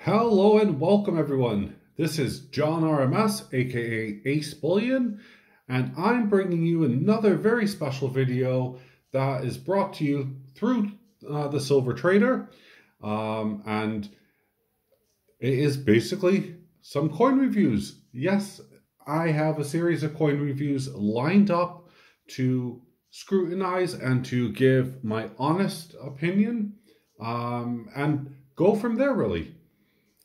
Hello and welcome everyone. This is John RMS, aka Ace Bullion, and I'm bringing you another very special video that is brought to you through the Silver Trader, and it is basically some coin reviews. Yes, I have a series of coin reviews lined up to scrutinize and to give my honest opinion, and go from there really.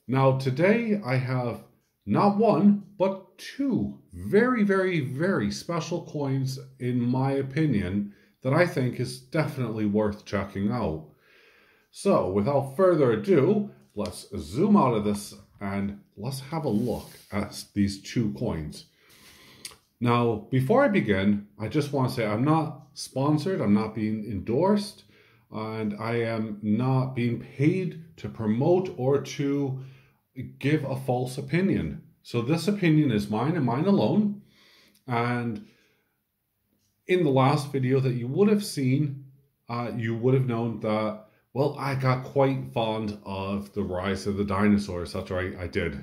Now, today I have not one, but two very, very, very special coins, in my opinion, that I think is definitely worth checking out. So, without further ado, let's zoom out of this and let's have a look at these two coins. Now, before I begin, I just want to say I'm not sponsored, I'm not being endorsed, and I am not being paid to promote or to give a false opinion. So this opinion is mine and mine alone. And in the last video that you would have seen, you would have known that, well, I got quite fond of the rise of the dinosaurs. That's right, I did.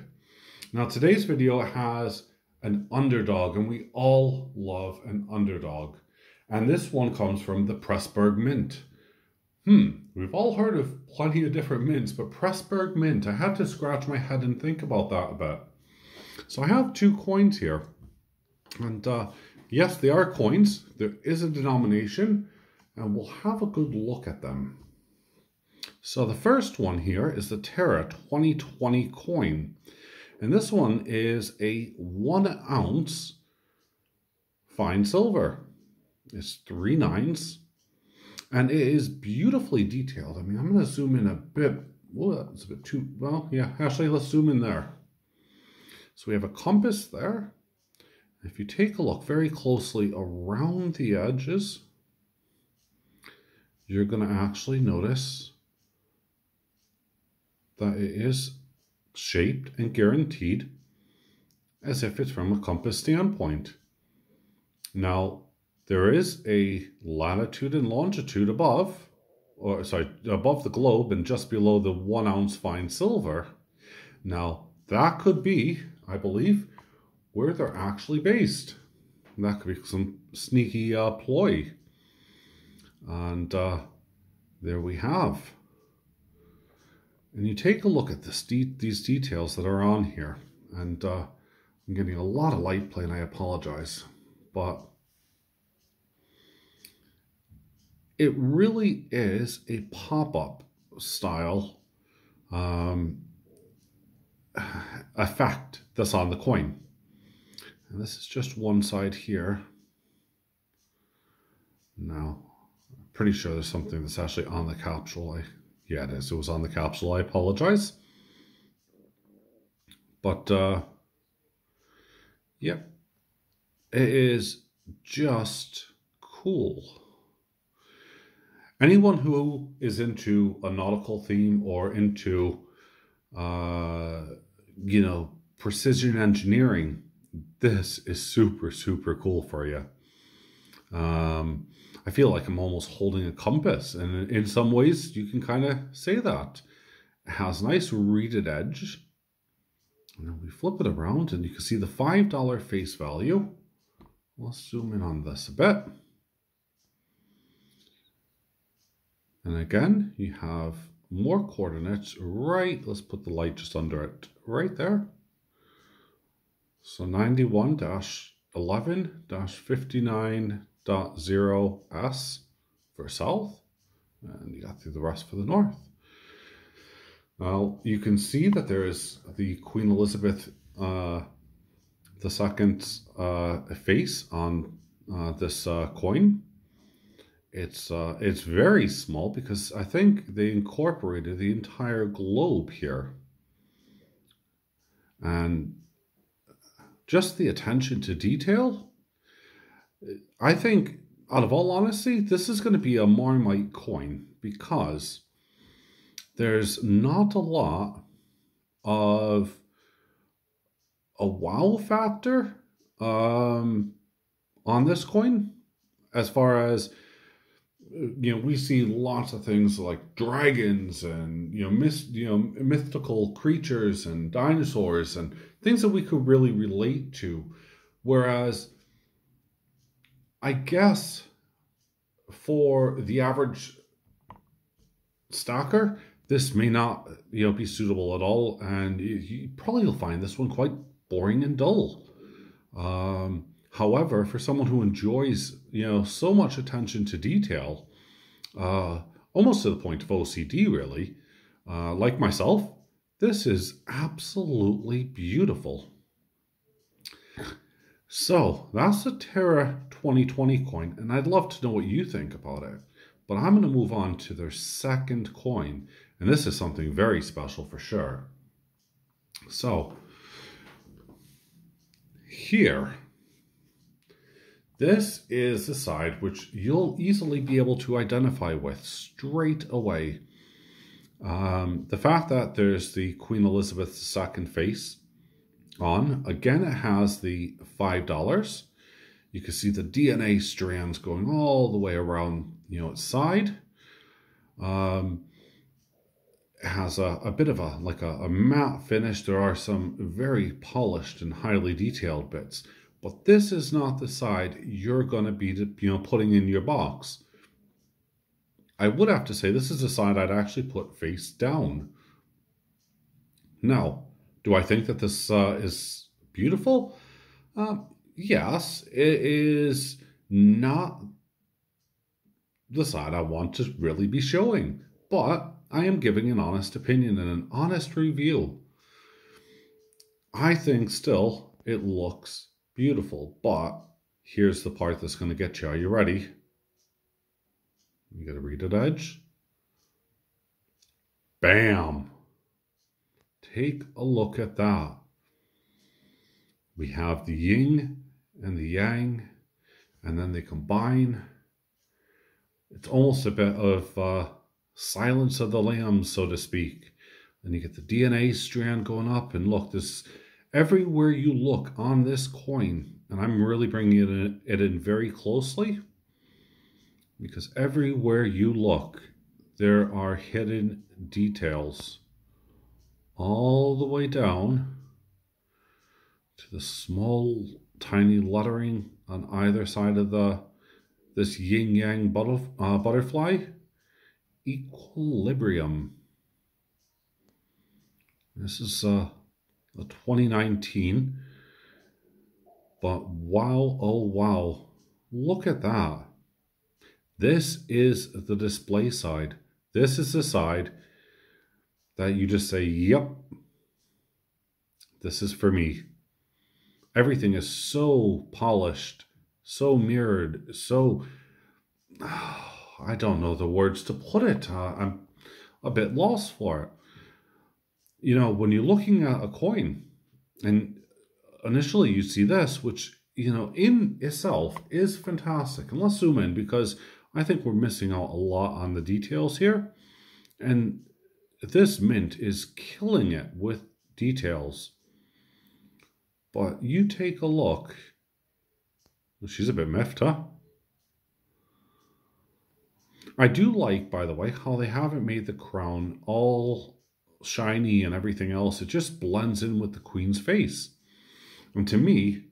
Now today's video has an underdog, and we all love an underdog. And this one comes from the Pressburg Mint. We've all heard of plenty of different mints, but Pressburg Mint, I had to scratch my head and think about that a bit. So I have two coins here. And yes, they are coins. There is a denomination, and we'll have a good look at them. So the first one here is the Terra 2020 coin. And this one is a 1 ounce fine silver. It's 3 nines. And it is beautifully detailed. I mean, I'm going to zoom in a bit. Oh, that's a bit too, well, yeah, actually, let's zoom in there. So we have a compass there. If you take a look very closely around the edges, you're going to actually notice that it is shaped and guaranteed as if it's from a compass standpoint. Now, there is a latitude and longitude above, or sorry, above the globe and just below the 1 ounce fine silver. Now, that could be, I believe, where they're actually based. And that could be some sneaky ploy. And there we have. And you take a look at this these details that are on here. And I'm getting a lot of light play, and I apologize. But it really is a pop-up style effect that's on the coin. And this is just one side here. Now, I'm pretty sure there's something that's actually on the capsule. Yeah, it is. It was on the capsule. I apologize. But, yeah, it is just cool. Anyone who is into a nautical theme or into, precision engineering, this is super, super cool for you. I feel like I'm almost holding a compass, and in some ways you can kind of say that. It has a nice reeded edge. And then we flip it around and you can see the $5 face value. Let's zoom in on this a bit. And again, you have more coordinates right, let's put the light just under it, right there. So 91-11-59.0S for south, and you got through the rest for the north. Now, you can see that there is the Queen Elizabeth II's face on this coin. It's very small because I think they incorporated the entire globe here. And just the attention to detail, I think, out of all honesty, this is going to be a Marmite coin because there's not a lot of a wow factor on this coin as far as we see lots of things like dragons and mythical creatures and dinosaurs and things that we could really relate to. Whereas I guess for the average stacker, this may not be suitable at all, and you probably will find this one quite boring and dull. However, for someone who enjoys so much attention to detail, almost to the point of OCD really, like myself, this is absolutely beautiful. So that's the Terra 2020 coin, and I'd love to know what you think about it. But I'm going to move on to their second coin, and this is something very special for sure. So here, this is the side which you'll easily be able to identify with straight away. The fact that there's the Queen Elizabeth II face on, again, it has the $5. You can see the DNA strands going all the way around, its side. It has a bit of a matte finish. There are some very polished and highly detailed bits. But this is not the side you're going to be, putting in your box. I would have to say this is the side I'd actually put face down. Now, do I think that this is beautiful? Yes, it is not the side I want to really be showing. But I am giving an honest opinion and an honest review. I think still it looks beautiful, but here's the part that's going to get you. Are you ready? You got to read it, edge. Bam! Take a look at that. We have the yin and the yang, and then they combine. It's almost a bit of Silence of the Lambs, so to speak. And you get the DNA strand going up, and look, this everywhere you look on this coin, and I'm really bringing it in very closely, because everywhere you look, there are hidden details all the way down to the small, tiny lettering on either side of this yin-yang butterfly. Equilibrium. This is a 2019, but wow, oh wow, look at that. This is the display side. This is the side that you just say, yep, this is for me. Everything is so polished, so mirrored, so, I don't know the words to put it. I'm a bit lost for it. When you're looking at a coin, and initially you see this, which, in itself is fantastic. And let's zoom in, because I think we're missing out a lot on the details here. And this mint is killing it with details. But you take a look. She's a bit miffed, huh? I do like, by the way, how they haven't made the crown all shiny and everything else. It just blends in with the Queen's face. And to me,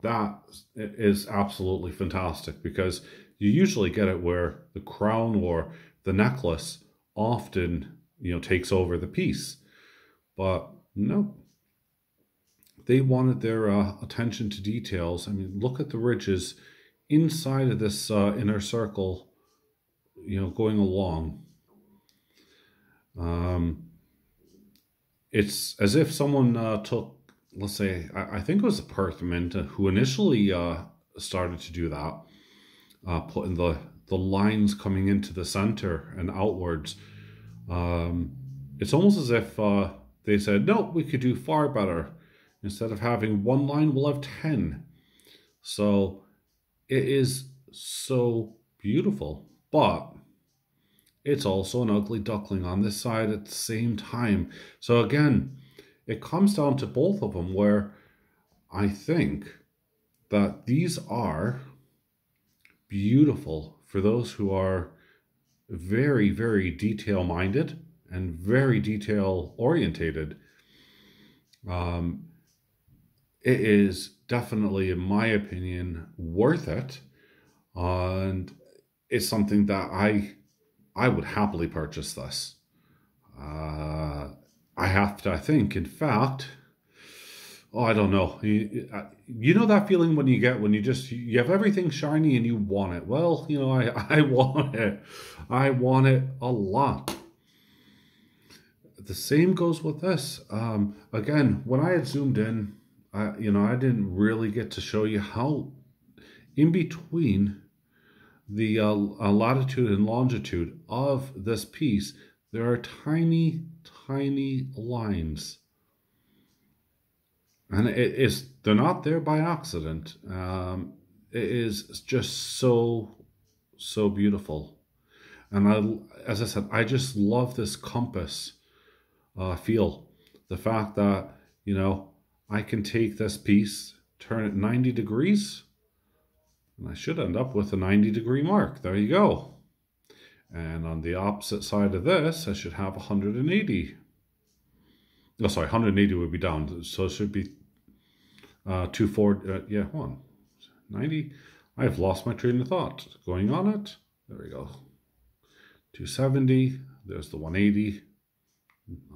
that is absolutely fantastic, because you usually get it where the crown or the necklace often, takes over the piece. But no, they wanted their attention to details. I mean, look at the ridges inside of this inner circle, going along. It's as if someone took, let's say, I think it was the Perth Mint who initially started to do that, putting the lines coming into the center and outwards. It's almost as if they said, no, we could do far better. Instead of having one line, we'll have 10. So it is so beautiful, but it's also an ugly duckling on this side at the same time. So again, it comes down to both of them, where I think that these are beautiful, for those who are very, very detail-minded and very detail-orientated, it is definitely, in my opinion, worth it. And it's something that I would happily purchase this. I think, in fact, oh, I don't know. You know that feeling when you get, when you have everything shiny and you want it. Well, you know, I want it. I want it a lot. The same goes with this. Again, when I had zoomed in, you know, I didn't really get to show you how in between the latitude and longitude of this piece, there are tiny, tiny lines. And they're not there by accident. It is just so, so beautiful. And as I said, I just love this compass feel. The fact that, you know, I can take this piece, turn it 90 degrees, and I should end up with a 90-degree mark. There you go. And on the opposite side of this, I should have 180. Oh, sorry, 180 would be down. So it should be 90. I've lost my train of thought. Going on it. There we go. 270. There's the 180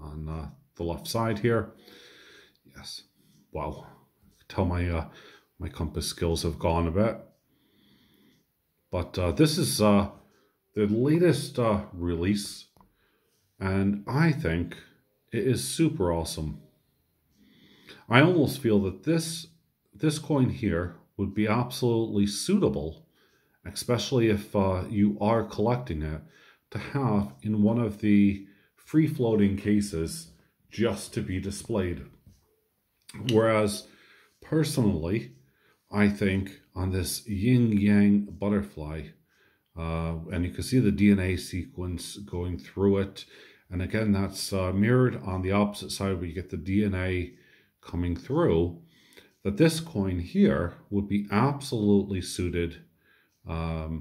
on the left side here. Yes. Wow. Tell my my compass skills have gone a bit. But this is the latest release, and I think it is super awesome. I almost feel that this coin here would be absolutely suitable, especially if you are collecting it, to have in one of the free-floating cases just to be displayed. Whereas, personally, I think on this yin-yang butterfly, and you can see the DNA sequence going through it, and again, that's mirrored on the opposite side where you get the DNA coming through, that this coin here would be absolutely suited. I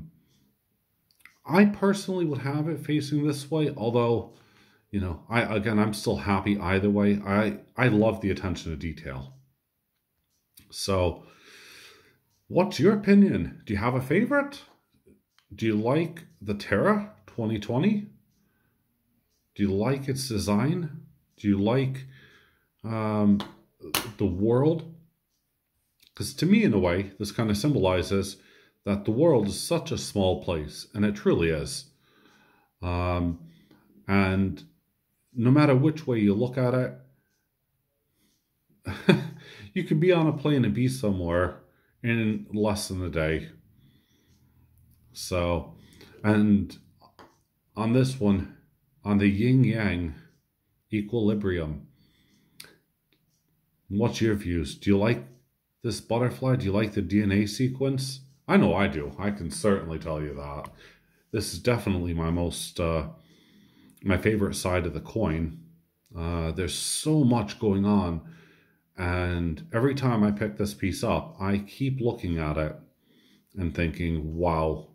personally would have it facing this way, although, you know, I'm still happy either way. I love the attention to detail. So, what's your opinion? Do you have a favorite? Do you like the Terra 2020? Do you like its design? Do you like the world? Because to me, in a way, this kind of symbolizes that the world is such a small place, and it truly is. And no matter which way you look at it, you could be on a plane and be somewhere in less than a day. So, and on this one, on the yin-yang equilibrium, what's your views? Do you like this butterfly? Do you like the DNA sequence? I know I do. I can certainly tell you that. This is definitely my most, my favorite side of the coin. There's so much going on. And every time I pick this piece up, I keep looking at it and thinking, wow.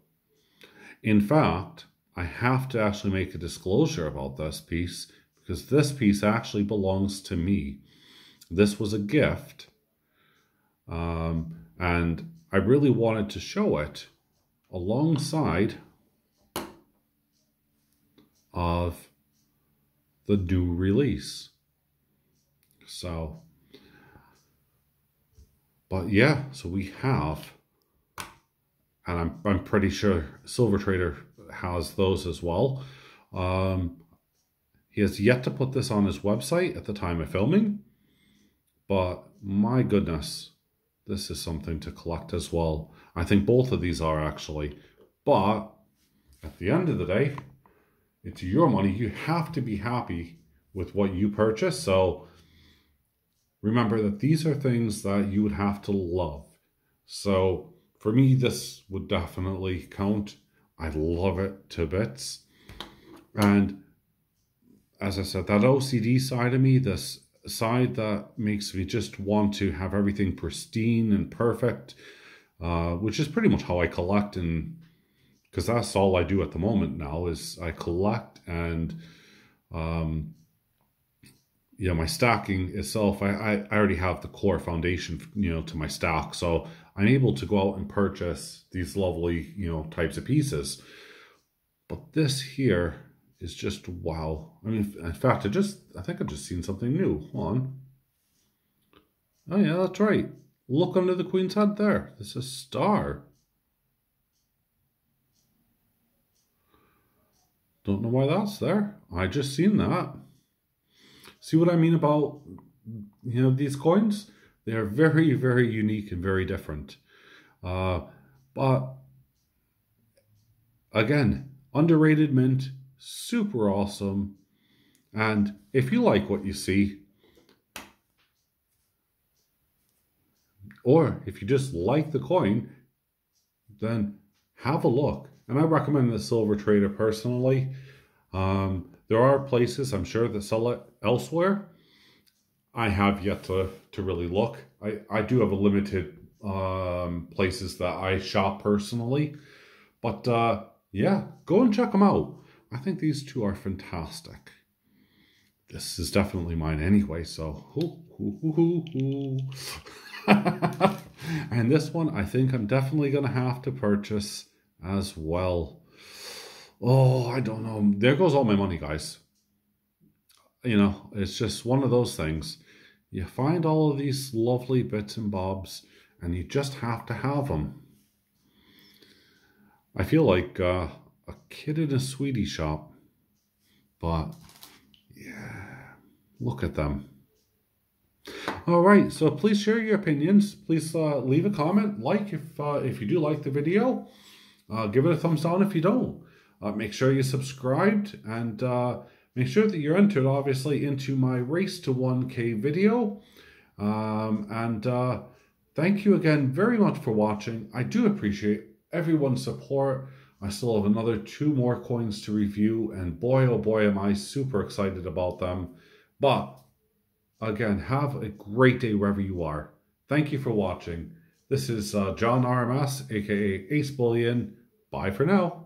In fact, I have to actually make a disclosure about this piece, because this piece actually belongs to me. This was a gift, and I really wanted to show it alongside of the new release. So, but yeah, so we have, and I'm pretty sure Silver Trader has those as well. He has yet to put this on his website at the time of filming, but my goodness, this is something to collect as well. I think both of these are actually, but at the end of the day, it's your money. You have to be happy with what you purchase. So remember that these are things that you would have to love. So for me, this would definitely count. I love it to bits. And as I said, that OCD side of me, this side that makes me just want to have everything pristine and perfect, which is pretty much how I collect and because that's all I do at the moment now is I collect. And you know, my stacking itself, I already have the core foundation, you know, to my stack. So I'm able to go out and purchase these lovely, you know, types of pieces. But this here is just wow. I mean, in fact, I think I've just seen something new. Hold on. Oh yeah, that's right. Look under the Queen's head there. This is a star. Don't know why that's there. I just seen that. See what I mean about, you know, these coins? They are very, very unique and very different. But again, underrated mint, super awesome. And if you like what you see, or if you just like the coin, then have a look. And I recommend the Silver Trader personally. There are places, I'm sure, that sell it elsewhere. I have yet to really look. I do have a limited places that I shop personally. But yeah, go and check them out. I think these two are fantastic. This is definitely mine anyway, so and this one I think I'm definitely going to have to purchase as well. Oh, I don't know. There goes all my money, guys. You know, it's just one of those things. You find all of these lovely bits and bobs, and you just have to have them. I feel like a kid in a sweetie shop. But, yeah, look at them. All right, so please share your opinions. Please leave a comment, like if you do like the video. Give it a thumbs down if you don't. Make sure you're subscribed, and make sure that you're entered, obviously, into my Race to 1K video. Thank you again very much for watching. I do appreciate everyone's support. I still have another 2 more coins to review, and boy, oh boy, am I super excited about them. But, again, have a great day wherever you are. Thank you for watching. This is John RMS, aka Ace Bullion. Bye for now.